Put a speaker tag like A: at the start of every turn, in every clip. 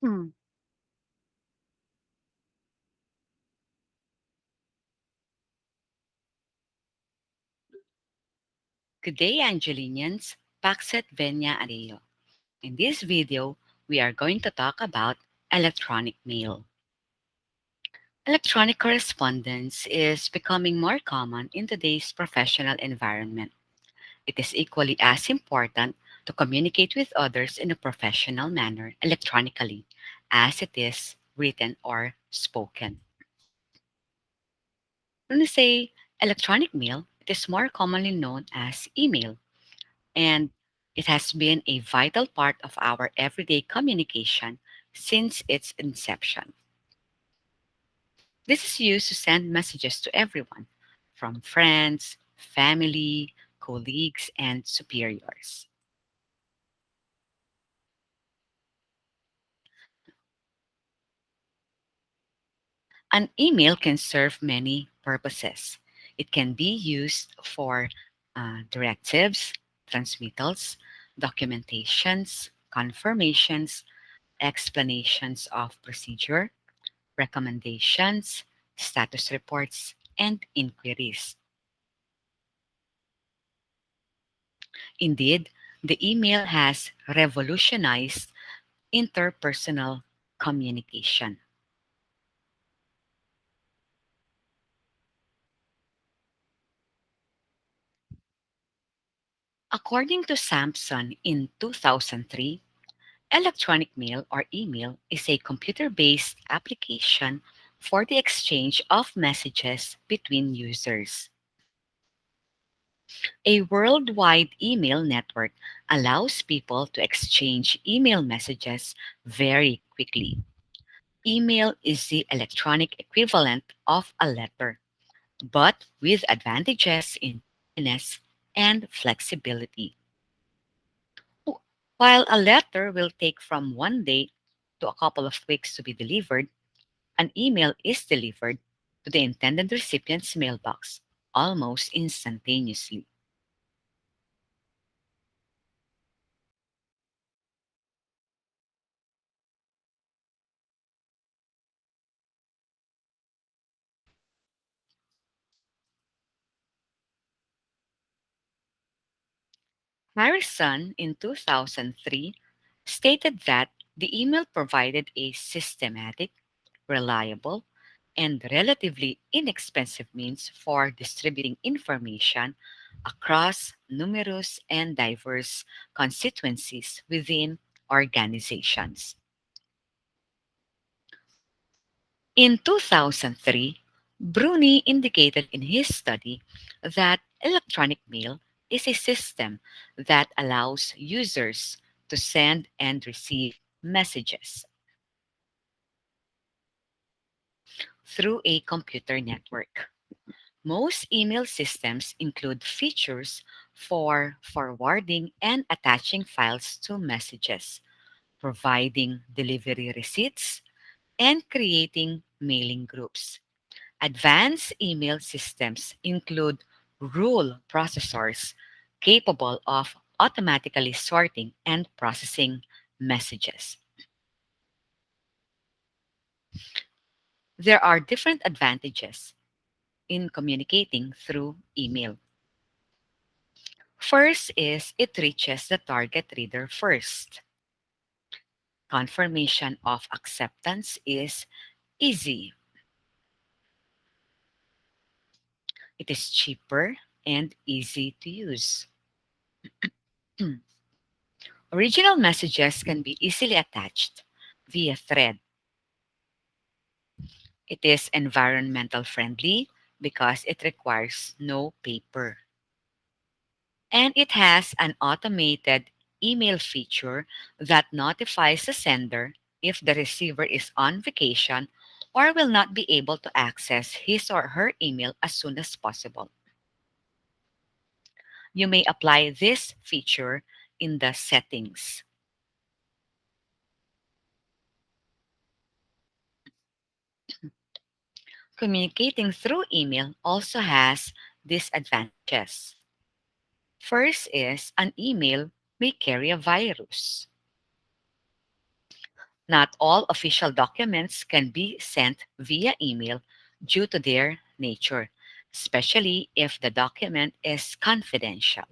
A: Hmm. Good day, Angelinians. Paxet Venya Areo. In this video, we are going to talk about electronic mail. Electronic correspondence is becoming more common in today's professional environment. It is equally as important to communicate with others in a professional manner electronically as it is written or spoken. When we say electronic mail, it is more commonly known as email, and it has been a vital part of our everyday communication since its inception. This is used to send messages to everyone, from friends, family, colleagues, and superiors. An email can serve many purposes. It can be used for directives, transmittals, documentations, confirmations, explanations of procedure, recommendations, status reports, and inquiries. Indeed, the email has revolutionized interpersonal communication. According to Sampson in 2003, electronic mail or email is a computer based application for the exchange of messages between users. A worldwide email network allows people to exchange email messages very quickly. Email is the electronic equivalent of a letter, but with advantages in timeliness and flexibility. While a letter will take from one day to a couple of weeks to be delivered, an email is delivered to the intended recipient's mailbox almost instantaneously. Harrison in 2003 stated that the email provided a systematic, reliable, and relatively inexpensive means for distributing information across numerous and diverse constituencies within organizations. In 2003, Bruni indicated in his study that electronic mail is a system that allows users to send and receive messages through a computer network. Most email systems include features for forwarding and attaching files to messages, providing delivery receipts, and creating mailing groups. Advanced email systems include rule processors capable of automatically sorting and processing messages. There are different advantages in communicating through email. First is it reaches the target reader first. Confirmation of acceptance is easy. It is cheaper and easy to use. Original messages can be easily attached via thread. It is environmental friendly because it requires no paper. And it has an automated email feature that notifies the sender if the receiver is on vacation or will not be able to access his or her email as soon as possible. You may apply this feature in the settings. Communicating through email also has disadvantages. First is an email may carry a virus. Not all official documents can be sent via email due to their nature, especially if the document is confidential.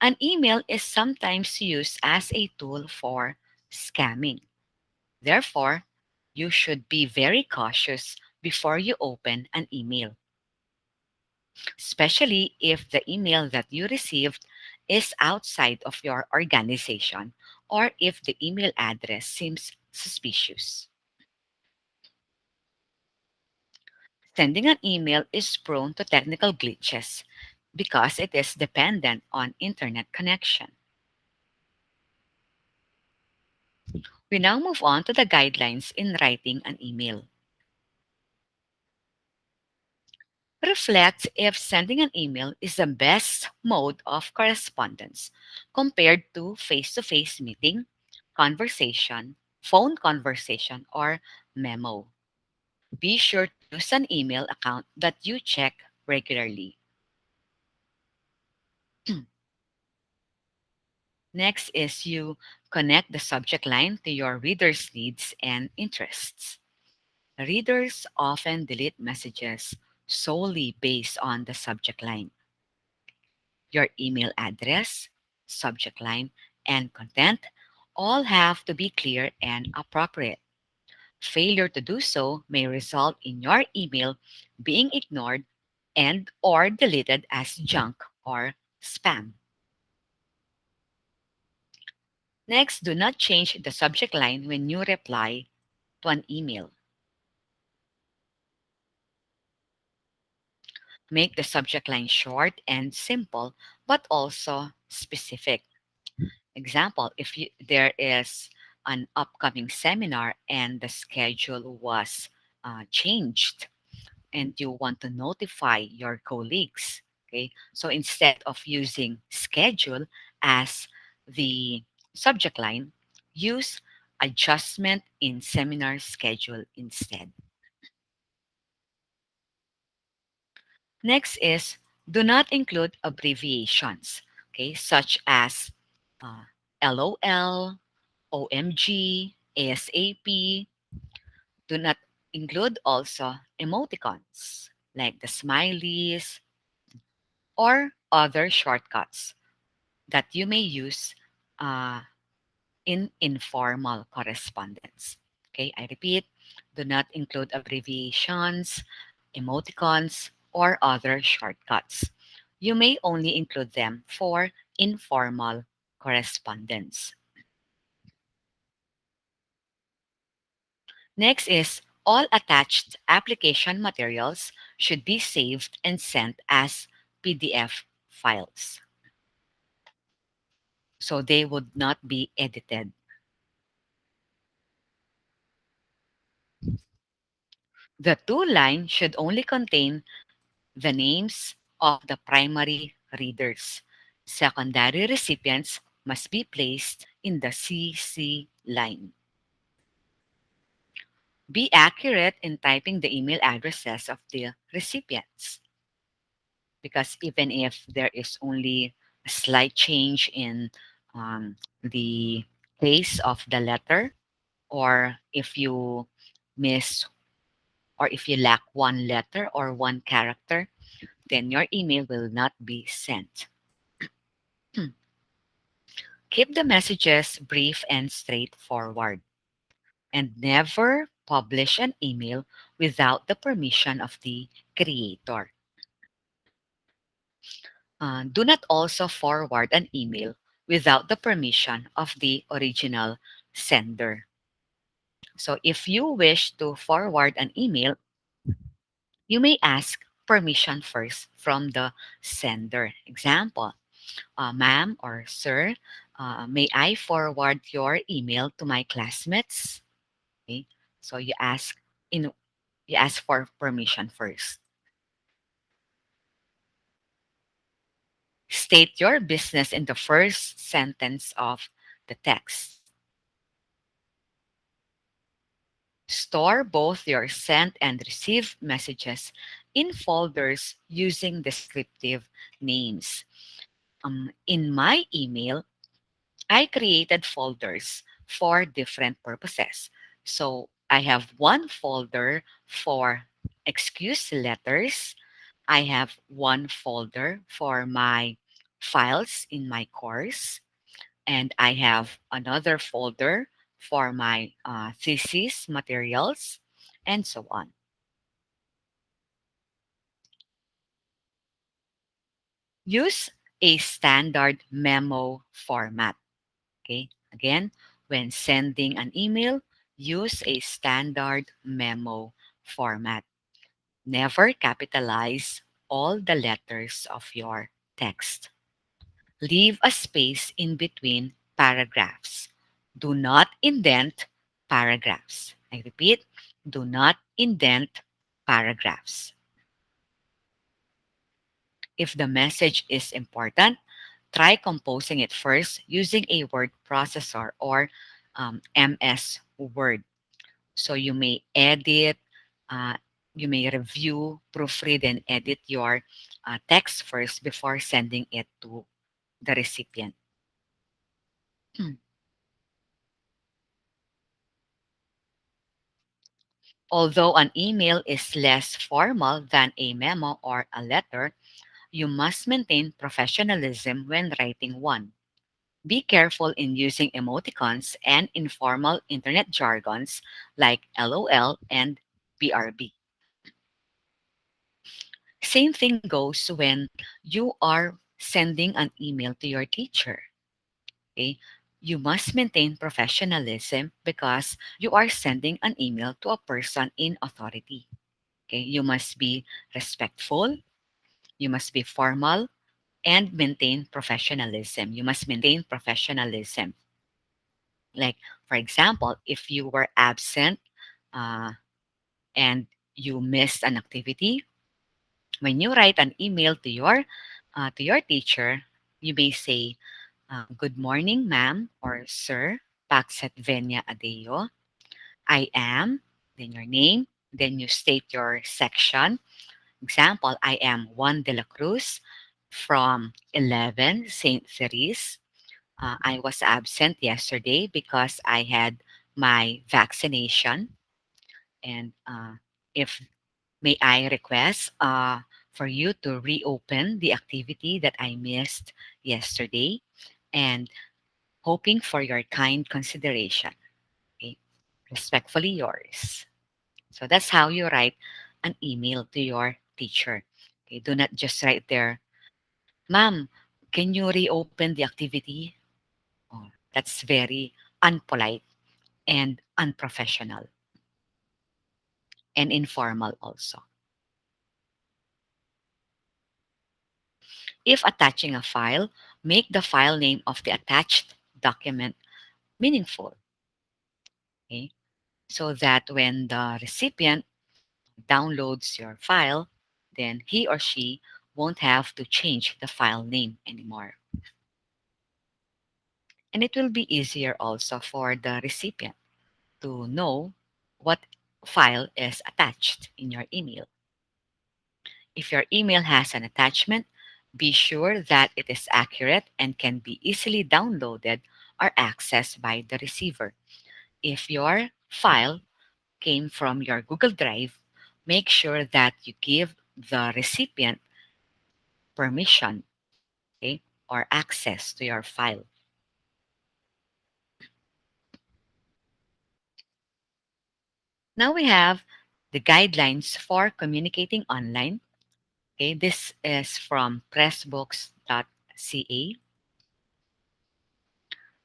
A: An email is sometimes used as a tool for scamming. Therefore, you should be very cautious before you open an email, especially if the email that you received is outside of your organization or if the email address seems suspicious. Sending an email is prone to technical glitches because it is dependent on internet connection. We now move on to the guidelines in writing an email. Reflect if sending an email is the best mode of correspondence compared to face meeting, conversation, phone conversation, or memo. Be sure to use an email account that you check regularly. Next is you connect the subject line to your reader's needs and interests. Readers often delete messages solely based on the subject line. Your email address, subject line, and content all have to be clear and appropriate. Failure to do so may result in your email being ignored and or deleted as junk or spam. Next, do not change the subject line when you reply to an email. Make the subject line short and simple, but also specific. Example, if there is an upcoming seminar and the schedule was changed and you want to notify your colleagues, okay? So instead of using schedule as the subject line, use adjustment in seminar schedule instead. Next is do not include abbreviations, okay, such as uh, LOL, OMG, ASAP. Do not include also emoticons like the smileys or other shortcuts that you may use uh, in informal correspondence. Okay, I repeat, do not include abbreviations, emoticons, or other shortcuts. You may only include them for informal correspondence. Next is all attached application materials should be saved and sent as PDF files. So they would not be edited. The two line should only contain the names of the primary readers. Secondary recipients must be placed in the CC line. Be accurate in typing the email addresses of the recipients because even if there is only a slight change in the case of the letter, or if you miss or if you lack one letter or one character, then your email will not be sent. Keep the messages brief and straightforward, and never publish an email without the permission of the creator. Do not also forward an email without the permission of the original sender. So, if you wish to forward an email, you may ask permission first from the sender. Example, ma'am or sir, may I forward your email to my classmates? Okay. So in you ask for permission first. State your business in the first sentence of the text. Store both your sent and received messages in folders using descriptive names. In my email, I created folders for different purposes. So I have one folder for excuse letters. I have one folder for my files in my course, and I have another folder for my thesis materials, and so on. Use a standard memo format. Okay, again, when sending an email, use a standard memo format. Never capitalize all the letters of your text. Leave a space in between paragraphs. Do not indent paragraphs. I repeat, do not indent paragraphs. If the message is important, try composing it first using a word processor or MS Word. So you may edit, uh, you may review, proofread, and edit your text first before sending it to the recipient. Although an email is less formal than a memo or a letter, you must maintain professionalism when writing one. Be careful in using emoticons and informal internet jargons like LOL and BRB. Same thing goes when you are sending an email to your teacher. Okay? You must maintain professionalism because you are sending an email to a person in authority. Okay? You must be respectful, you must be formal, and maintain professionalism. You must maintain professionalism. Like, for example, if you were absent uh, and you missed an activity, when you write an email to your teacher, you may say, "Good morning, ma'am or sir, Paxet Venia Adeo. I am," then your name, then you state your section. Example, I am Juan de la Cruz from 11 St. Therese. I was absent yesterday because I had my vaccination. And if may I request for you to reopen the activity that I missed yesterday, and hoping for your kind consideration. Okay? Respectfully yours. So that's how you write an email to your teacher. Okay? Do not just write there, "Ma'am, can you reopen the activity?" Oh, that's very unpolite and unprofessional and informal also. If attaching a file, make the file name of the attached document meaningful, okay? So that when the recipient downloads your file, then he or she won't have to change the file name anymore. And it will be easier also for the recipient to know what file is attached in your email. If your email has an attachment, be sure that it is accurate and can be easily downloaded or accessed by the receiver. If your file came from your Google Drive, make sure that you give the recipient permission, okay, or access to your file. Now we have the guidelines for communicating online. Okay, this is from pressbooks.ca.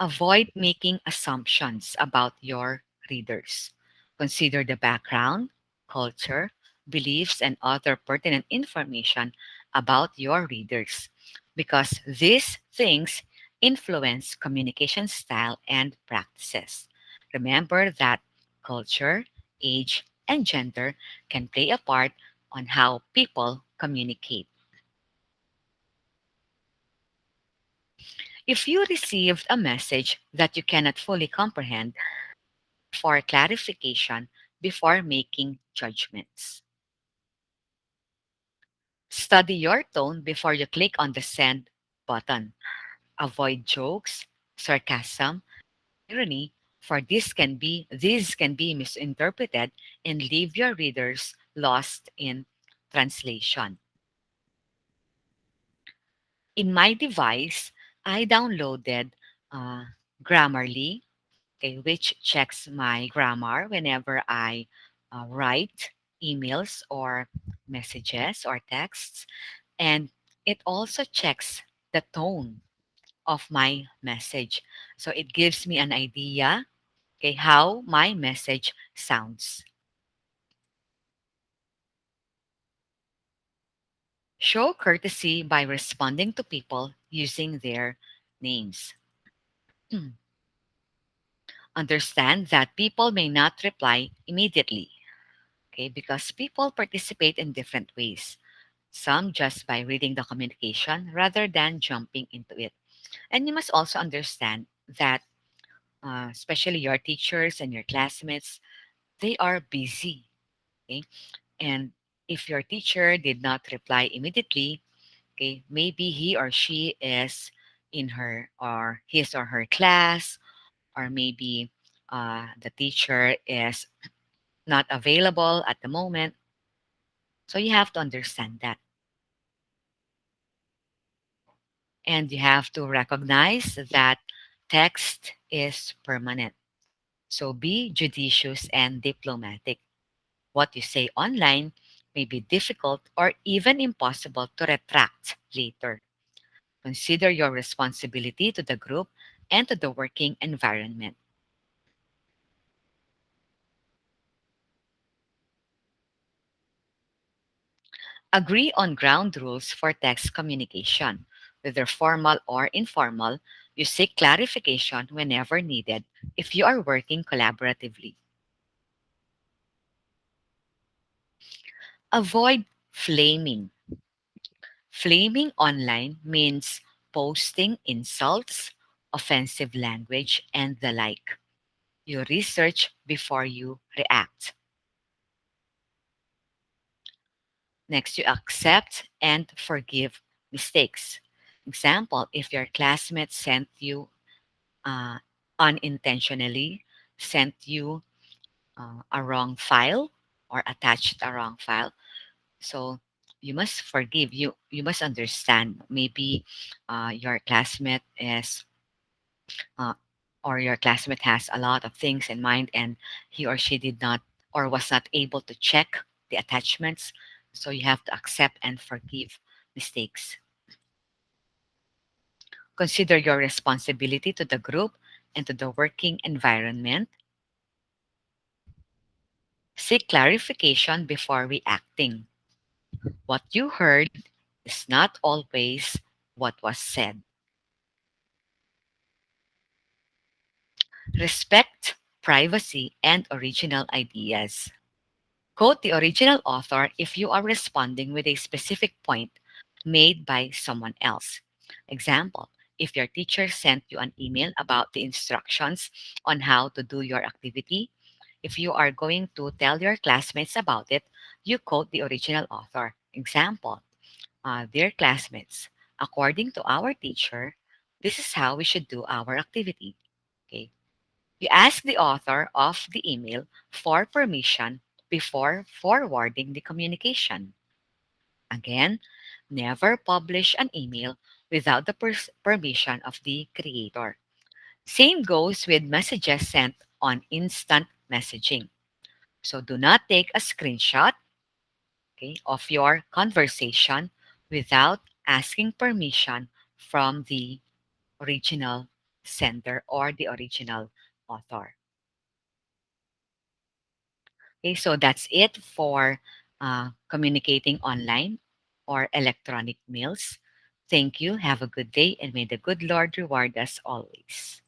A: Avoid making assumptions about your readers. Consider the background, culture, beliefs, and other pertinent information about your readers because these things influence communication style and practices. Remember that culture, age, and gender can play a part on how people communicate. If you received a message that you cannot fully comprehend, for clarification before making judgments. Study your tone before you click on the send button. Avoid jokes, sarcasm, irony, for these can be misinterpreted and leave your readers lost in translation. In my device, I downloaded uh, Grammarly, okay, which checks my grammar whenever I write emails or messages or texts, and it also checks the tone of my message. So it gives me an idea, okay, how my message sounds. Show courtesy by responding to people using their names. Understand that people may not reply immediately, okay, because people participate in different ways. Some just by reading the communication rather than jumping into it. And you must also understand that, especially your teachers and your classmates, they are busy. Okay? And if your teacher did not reply immediately, okay, maybe he or she is in her or his or her class, or maybe the teacher is not available at the moment. So you have to understand that. And you have to recognize that text is permanent. So be judicious and diplomatic. What you say online may be difficult or even impossible to retract later. Consider your responsibility to the group and to the working environment. Agree on ground rules for text communication. Whether formal or informal, you seek clarification whenever needed if you are working collaboratively. Avoid flaming. Flaming online means posting insults, offensive language, and the like. You research before you react. Next, you accept and forgive mistakes. Example, if your classmate sent you uh, unintentionally sent you a wrong file or attached a wrong file, so you must forgive. You must understand. Maybe your classmate is uh, or your classmate has a lot of things in mind, and he or she did not or was not able to check the attachments. So you have to accept and forgive mistakes. Consider your responsibility to the group and to the working environment. Seek clarification before reacting. What you heard is not always what was said. Respect privacy and original ideas. Quote the original author if you are responding with a specific point made by someone else. Example, if your teacher sent you an email about the instructions on how to do your activity, if you are going to tell your classmates about it, you quote the original author. Example, dear classmates, according to our teacher, this is how we should do our activity. Okay. You ask the author of the email for permission before forwarding the communication. Again, never publish an email without the permission of the creator. Same goes with messages sent on instant messaging. So do not take a screenshot, okay, of your conversation without asking permission from the original sender or the original author. Okay, so that's it for communicating online or electronic mails. Thank you. Have a good day, and may the good Lord reward us always.